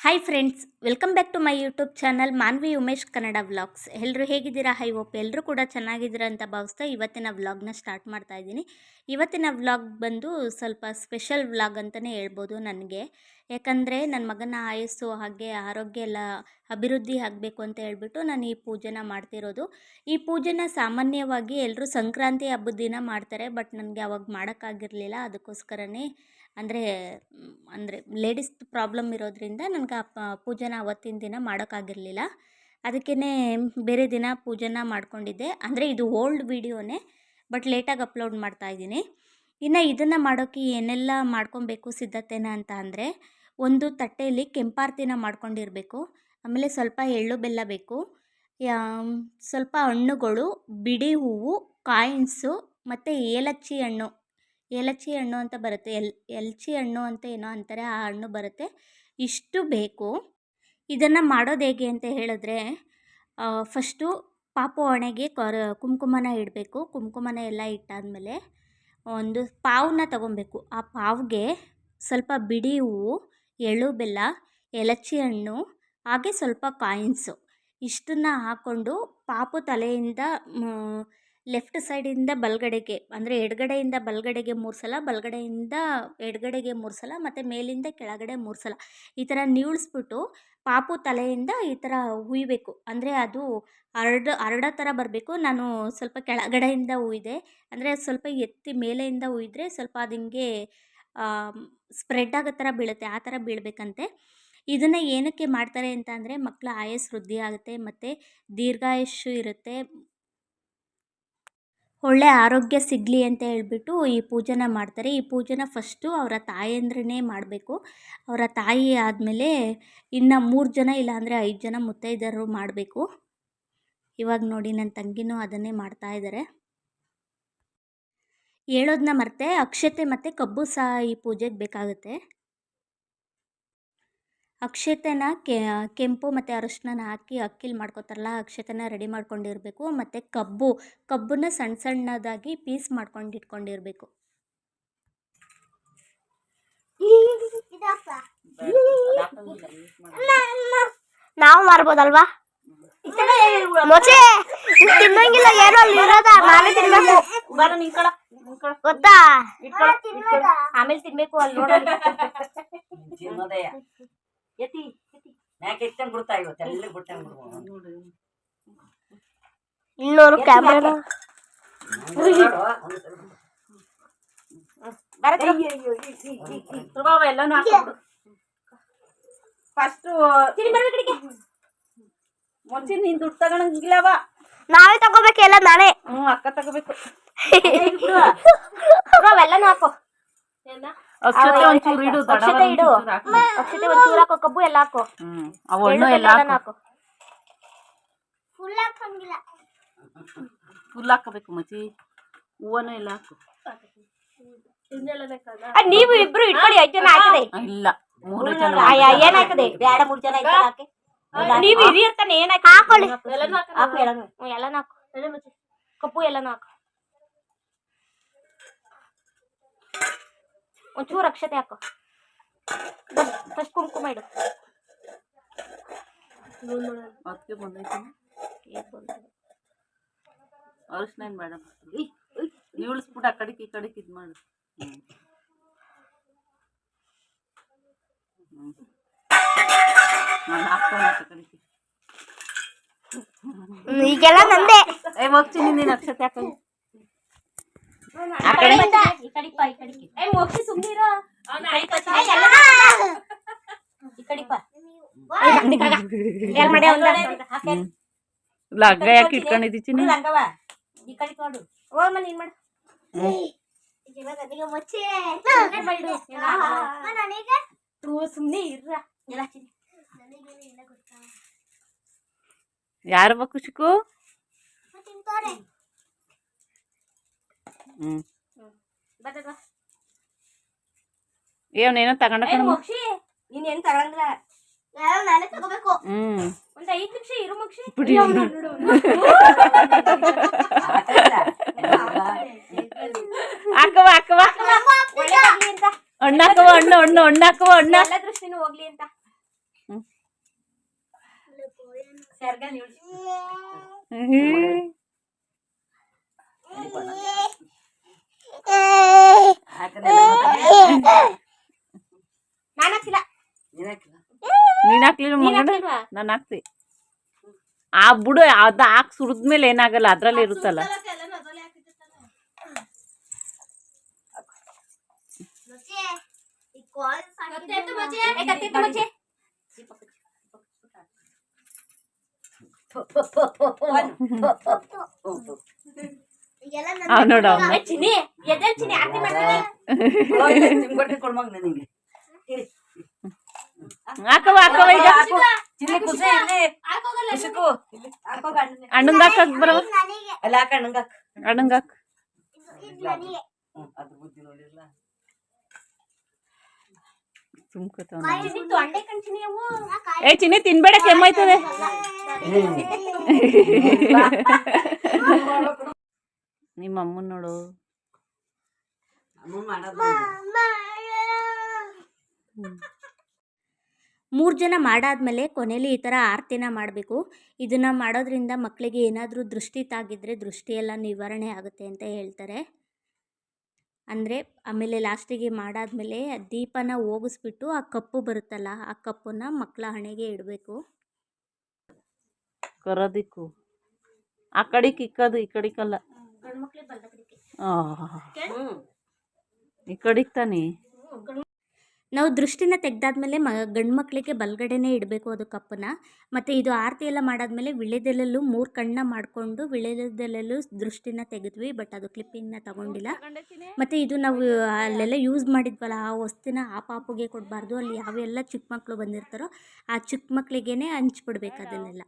Hi friends, welcome back to my YouTube channel Manvi Umesh Kannada vlogs. ಎಲ್ಲರೂ ಹೇಗಿದ್ದೀರಾ? High hope ಎಲ್ಲರೂ ಕೂಡ ಚೆನ್ನಾಗಿದ್ದೀರಾ ಅಂತ ಭಾವಿಸ್ತಾ ಇವತ್ತಿನ ವ್ಲಾಗ್ನ ಸ್ಟಾರ್ಟ್ ಮಾಡ್ತಾ ಇದ್ದೀನಿ. ಇವತ್ತಿನ ವ್ಲಾಗ್ ಬಂದು ಸ್ವಲ್ಪ ಸ್ಪೆಷಲ್ ವ್ಲಾಗ್ ಅಂತಲೇ ಹೇಳ್ಬೋದು ನನಗೆ. ಯಾಕಂದರೆ ನನ್ನ ಮಗನ ಆಯಸ್ಸು ಹಾಗೆ ಆರೋಗ್ಯ ಎಲ್ಲ ಅಭಿವೃದ್ಧಿ ಆಗಬೇಕು ಅಂತ ಹೇಳ್ಬಿಟ್ಟು ನಾನು ಈ ಪೂಜೆನ ಮಾಡ್ತಿರೋದು. ಈ ಪೂಜೆನ ಸಾಮಾನ್ಯವಾಗಿ ಎಲ್ಲರೂ ಸಂಕ್ರಾಂತಿ ಹಬ್ಬದ ದಿನ ಮಾಡ್ತಾರೆ, ಬಟ್ ನನಗೆ ಅವಾಗ ಮಾಡೋಕ್ಕಾಗಿರಲಿಲ್ಲ. ಅದಕ್ಕೋಸ್ಕರನೇ ಅಂದರೆ ಅಂದರೆ ಲೇಡೀಸ್ ಪ್ರಾಬ್ಲಮ್ ಇರೋದ್ರಿಂದ ನನಗೆ ಆ ಪೂಜೆನ ಅವತ್ತಿನ ದಿನ ಮಾಡೋಕ್ಕಾಗಿರಲಿಲ್ಲ. ಅದಕ್ಕೇ ಬೇರೆ ದಿನ ಪೂಜೆನ ಮಾಡ್ಕೊಂಡಿದ್ದೆ. ಅಂದರೆ ಇದು ಓಲ್ಡ್ ವೀಡಿಯೋನೇ, ಬಟ್ ಲೇಟಾಗಿ ಅಪ್ಲೋಡ್ ಮಾಡ್ತಾಯಿದ್ದೀನಿ. ಇನ್ನು ಇದನ್ನು ಮಾಡೋಕ್ಕೆ ಏನೆಲ್ಲ ಮಾಡ್ಕೊಬೇಕು ಸಿದ್ಧತೆನ ಅಂತ ಅಂದರೆ, ಒಂದು ತಟ್ಟೆಯಲ್ಲಿ ಕೆಂಪಾರ್ತಿನ ಮಾಡ್ಕೊಂಡಿರಬೇಕು. ಆಮೇಲೆ ಸ್ವಲ್ಪ ಎಳ್ಳು ಬೆಲ್ಲ ಬೇಕು, ಸ್ವಲ್ಪ ಹಣ್ಣುಗಳು, ಬಿಡಿ ಹೂವು, ಕಾಯಿನ್ಸು ಮತ್ತು ಏಲಕ್ಕಿ ಹಣ್ಣು ಅಂತ ಬರುತ್ತೆ, ಎಲ್ಚಿ ಹಣ್ಣು ಅಂತ ಏನೋ ಅಂತಾರೆ, ಆ ಹಣ್ಣು ಬರುತ್ತೆ. ಇಷ್ಟು ಬೇಕು. ಇದನ್ನು ಮಾಡೋದು ಹೇಗೆ ಅಂತ ಹೇಳಿದ್ರೆ, ಫಸ್ಟು ಪಾಪು ಹಣೆಗೆ ಕುಂಕುಮನ ಇಡಬೇಕು. ಕುಂಕುಮನ ಎಲ್ಲ ಇಟ್ಟಾದಮೇಲೆ ಒಂದು ಪಾವನ್ನ ತಗೊಬೇಕು. ಆ ಪಾವ್ಗೆ ಸ್ವಲ್ಪ ಬಿಡಿ ಹೂವು, ಎಳ್ಳು ಬೆಲ್ಲ, ಏಲಕ್ಕಿ ಹಣ್ಣು, ಹಾಗೆ ಸ್ವಲ್ಪ ಕಾಯಿನ್ಸು ಇಷ್ಟನ್ನು ಹಾಕ್ಕೊಂಡು ಪಾಪು ತಲೆಯಿಂದ ಲೆಫ್ಟ್ ಸೈಡಿಂದ ಬಲಗಡೆಗೆ, ಅಂದರೆ ಎಡಗಡೆಯಿಂದ ಬಲಗಡೆಗೆ 3 ಸಲ, ಬಲಗಡೆಯಿಂದ ಎಡಗಡೆಗೆ 3 ಸಲ, ಮತ್ತು ಮೇಲಿಂದ ಕೆಳಗಡೆ 3 ಸಲ ಈ ಥರ ನೀಳಿಸ್ಬಿಟ್ಟು ಪಾಪು ತಲೆಯಿಂದ ಈ ಥರ ಹುಯ್ಬೇಕು. ಅಂದರೆ ಅದು ಹರಡೋ ಥರ ಬರಬೇಕು. ನಾನು ಸ್ವಲ್ಪ ಕೆಳಗಡೆಯಿಂದ ಹುಯ್ದೆ, ಅಂದರೆ ಸ್ವಲ್ಪ ಎತ್ತಿ ಮೇಲೆಯಿಂದ ಹುಯ್ದ್ರೆ ಸ್ವಲ್ಪ ಅದು ಹಿಂಗೆ ಸ್ಪ್ರೆಡ್ ಆಗೋ ಥರ ಬೀಳುತ್ತೆ, ಆ ಥರ ಬೀಳಬೇಕಂತೆ. ಇದನ್ನು ಏನಕ್ಕೆ ಮಾಡ್ತಾರೆ ಅಂತ ಅಂದರೆ, ಮಕ್ಕಳ ಆಯಸ್ಸು ವೃದ್ಧಿ ಆಗುತ್ತೆ ಮತ್ತು ದೀರ್ಘಾಯುಷ್ಯ ಇರುತ್ತೆ, ಒಳ್ಳೆ ಆರೋಗ್ಯ ಸಿಗಲಿ ಅಂತ ಹೇಳ್ಬಿಟ್ಟು ಈ ಪೂಜೆನ ಮಾಡ್ತಾರೆ. ಈ ಪೂಜೆನ ಫಸ್ಟು ಅವರ ತಾಯಂದ್ರೇ ಮಾಡಬೇಕು. ಅವರ ತಾಯಿ ಆದಮೇಲೆ ಇನ್ನು 3 ಜನ ಇಲ್ಲಾಂದರೆ 5 ಜನ ಮುತ್ತೈದೆಯರು ಮಾಡಬೇಕು. ಇವಾಗ ನೋಡಿ ನನ್ನ ತಂಗಿನೂ ಅದನ್ನೇ ಮಾಡ್ತಾ ಇದ್ದಾರೆ. ಹೇಳೋದನ್ನ ಮರೆತೆ, ಅಕ್ಷತೆ ಮತ್ತು ಕಬ್ಬು ಸಹ ಈ ಪೂಜೆಗೆ ಬೇಕಾಗುತ್ತೆ. ಅಕ್ಷತೆನ ಕೆಂಪು ಮತ್ತು ಅರಶಿನ ಹಾಕಿ ಅಕ್ಕಿಲಿ ಮಾಡ್ಕೋತಾರಲ್ಲ, ಅಕ್ಷತೆನ ರೆಡಿ ಮಾಡ್ಕೊಂಡಿರಬೇಕು. ಮತ್ತು ಕಬ್ಬನ್ನ ಸಣ್ಣ ಸಣ್ಣದಾಗಿ ಪೀಸ್ ಮಾಡ್ಕೊಂಡು ಇಟ್ಕೊಂಡಿರಬೇಕು. ನಾವು ಮಾರ್ಬೋದಲ್ವಾ? ತಿನ್ನಂಗಿಲ್ಲ, ಏನೋ ಅಲ್ಲಿ ಇರೋದ ನಾವೇ ತಿನ್ಬೇಕು ಗೊತ್ತಾ? ಆಮೇಲೆ ತಿನ್ಬೇಕು ಅಲ್ಲಿ ನೋಡೋದು. ಇನ್ನೂರು ಕ್ಯಾಮ್ರಾ ಫಸ್ಟ್ ಮುಂಚೆ ನೀನ್ ದುಡ್ಡು ತಗೊಳಂಗಿಲ್ಲವ, ನಾವೇ ತಗೋಬೇಕು ಎಲ್ಲ, ನಾನೇ. ಅಕ್ಕ ತಗೋಬೇಕು. ಎಲ್ಲನೂ ಹಾಕೋ, ಅಕ್ಷತೆ ಒಂಚೂರು ಇಡು, ಅಕ್ಷತೆ ಇಡು, ಅಕ್ಷತೆ ಒಂಚೂರು ಹಾಕೋ, ಕಬ್ಬು ಎಲ್ಲ ಹಾಕೋ, ಅವಣ್ಣು ಎಲ್ಲ ಹಾಕೋ. ಫುಲ್ ಹಾಕಬೇಕು ಮಚ್ಚಿ, ಹೂವನು ಎಲ್ಲ ಹಾಕು. ನೀವು ಇಬ್ರು ಇಟ್ಕೊಳ್ಳಿ, 5 ಜನ ಹಾಕದೆ ಇಲ್ಲ 3 ಜನ ಏನಾಯ್ತದೆ? ಬೇಡ 3 ಜನ ಹಾಕಿ, ನೀವು ಹಿರಿಯರ್ ತಾನೆ, ಏನಾಯ್ತು ಹಾಕೊಳ್ಳಿ. ಎಲ್ಲನೂ ಹಾಕು, ಕಬ್ಬು ಎಲ್ಲನೂ ಹಾಕು, ಒಂಚೂರು ಅಕ್ಷತೆ ಹಾಕು, ಫಸ್ಟ್ ಕುಂಕುಮ ಇಡು. ಅದಕ್ಕೆ ಬಂದೈತಿ ಅರಿಶಿನ ಏನು ಬೇಡ, ಇಳಿಸ್ಬಿಟ್ಟು ಆ ಕಡೆಗೆ ಈ ಕಡೆಗೆ ಇದು ಮಾಡು. ಈಗೆಲ್ಲ ನಂದೇ. ಹೋಗ್ತೀನಿ, ನೀನು ಅಕ್ಷತೆ ಹಾಕಿ ಲಗ್ಗ ಯಾಕೆ ಇಟ್ಕೊಂಡಿದ್ದೀನಿ. ಯಾರಮ್ಮ ಖುಷಿಕು? ಏನೇನೋ ತಗೊಂಡ ನೀನೇನು ತಗೊಂಡಿಲ್ಲ, ನಾನೇ ತಗೋಬೇಕು. ಒಂದು 5 ನಿಮಿಷ ಇರು ಮುಕ್ಷಿ. ಹಾಕವ ಹಾಕವ ಹಣ್ಣಾಕವ, ಹಣ್ಣು ಹಣ್ಣು ಹಣ್ಣಾಕವ, ಹಣ್ಣ ಎಲ್ಲ ದೃಷ್ಟಿನೂ ಹೋಗ್ಲಿ ಅಂತ. ನಾನು ಹಾಕ್ಸಿಲ್ಲ. ನೀನ್ ಹಾಕ್ಲಿಲ್ಲ ನೀನ್ ಮಗನ ಹಾಕ್ಲಿಲ್ವಾ? ನಾನು ಹಾಕ್ತಿ ಆ ಬುಡು ಅದ ಹಾಕ್ ಸುರಿದ್ಮೇಲೆ ಏನಾಗಲ್ಲ ಅದ್ರಲ್ಲಿ ಇರುತ್ತಲ್ಲ ನೋಡ ಚಿನಿ ಎದ್ದೇಳ್ ಚಿನಿ ಆರತಿ ಮಾಡ್ತಾನೆ. ಹಾಕವ ಹಾಕವ ಈಗ ಅಣ್ಣಂಗ ಹಾಕಕ್ ಬರವ ಅಣ್ಣಂಗ ಹಾಕ್ ಸುಮ್ಕತಾವ ಚಿನಿ ತೊಂಡೆ ಕಣ್ ಚಿನಿ ಅವು. ಏ ಚಿನ್ನಿ ತಿನ್ಬೇಡ ಕೆಮ್ಮಾಯ್ತದೆ ನಿಮ್ಮ ಅಮ್ಮನ್ ನೋಡು 3 ಜನ ಮಾಡಾದ್ಮೇಲೆ ಕೊನೆಯಲ್ಲಿ ಈ ಥರ ಆರತಿನ ಮಾಡಬೇಕು. ಇದನ್ನು ಮಾಡೋದ್ರಿಂದ ಮಕ್ಕಳಿಗೆ ಏನಾದರೂ ದೃಷ್ಟಿ ತಾಗಿದ್ರೆ ದೃಷ್ಟಿಯೆಲ್ಲ ನಿವಾರಣೆ ಆಗುತ್ತೆ ಅಂತ ಹೇಳ್ತಾರೆ. ಅಂದರೆ ಆಮೇಲೆ ಲಾಸ್ಟಿಗೆ ಮಾಡಾದ್ಮೇಲೆ ದೀಪನ ಹೋಗಿಸ್ಬಿಟ್ಟು ಆ ಕಪ್ಪು ಬರುತ್ತಲ್ಲ ಆ ಕಪ್ಪನ್ನ ಮಕ್ಕಳ ಹಣೆಗೆ ಇಡಬೇಕು. ಕರೋದಿಕ್ಕು ಆ ಕಡಿಕ್ ಇಕ್ಕದು ಈ ಕಡಿಕಲ್ಲ ಗಂಡ್ಮಕ್ಳಿಗೆ ಬಲ್ದ ಕಡೆಗೆ. ಈ ಕಡಿಕ್ ತಾನೇ ನಾವು ದೃಷ್ಟಿನ ತೆಗ್ದಾದ್ಮೇಲೆ ಗಂಡು ಮಕ್ಕಳಿಗೆ ಬಲಗಡೆನೇ ಇಡಬೇಕು ಅದು ಕಪ್ಪನ್ನ. ಮತ್ತು ಇದು ಆರತಿ ಎಲ್ಲ ಮಾಡಾದ್ಮೇಲೆ ವಿಳ್ಯದೆಲೆಲ್ಲೂ 3 ಕಣ್ಣ ಮಾಡಿಕೊಂಡು ವಿಳ್ಯದೆಲೆಲ್ಲೂ ದೃಷ್ಟಿನ ತೆಗೆದ್ವಿ. ಬಟ್ ಅದು ಕ್ಲಿಪ್ಪಿಂಗ್ನ ತಗೊಂಡಿಲ್ಲ. ಮತ್ತು ಇದು ನಾವು ಅಲ್ಲೆಲ್ಲ ಯೂಸ್ ಮಾಡಿದ್ವಲ್ಲ ಆ ವಸ್ತುನ ಆ ಪಾಪುಗೆ ಕೊಡಬಾರ್ದು. ಅಲ್ಲಿ ಯಾವೆಲ್ಲ ಚಿಕ್ಕ ಮಕ್ಕಳು ಬಂದಿರ್ತಾರೋ ಆ ಚಿಕ್ಕ ಮಕ್ಕಳಿಗೇ ಹಂಚ್ಬಿಡ್ಬೇಕು ಅದನ್ನೆಲ್ಲ.